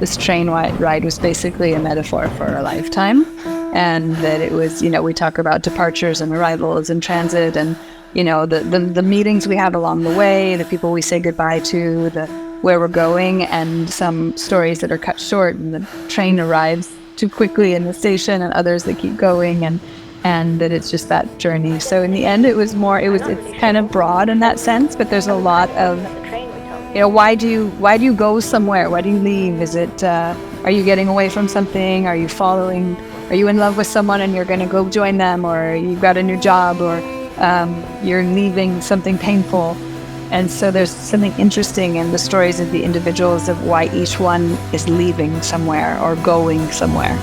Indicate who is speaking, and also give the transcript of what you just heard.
Speaker 1: this train ride was basically a metaphor for a lifetime, and that it was, we talk about departures and arrivals and transit, and the meetings we have along the way, the people we say goodbye to, where we're going, and some stories that are cut short and the train arrives too quickly in the station, and others that keep going, and that it's just that journey. So in the end, it's kind of broad in that sense, but there's a lot of, why do you go somewhere? Why do you leave? Is it, are you getting away from something? Are you in love with someone and you're going to go join them? Or you got a new job, or you're leaving something painful? And so there's something interesting in the stories of the individuals of why each one is leaving somewhere or going somewhere.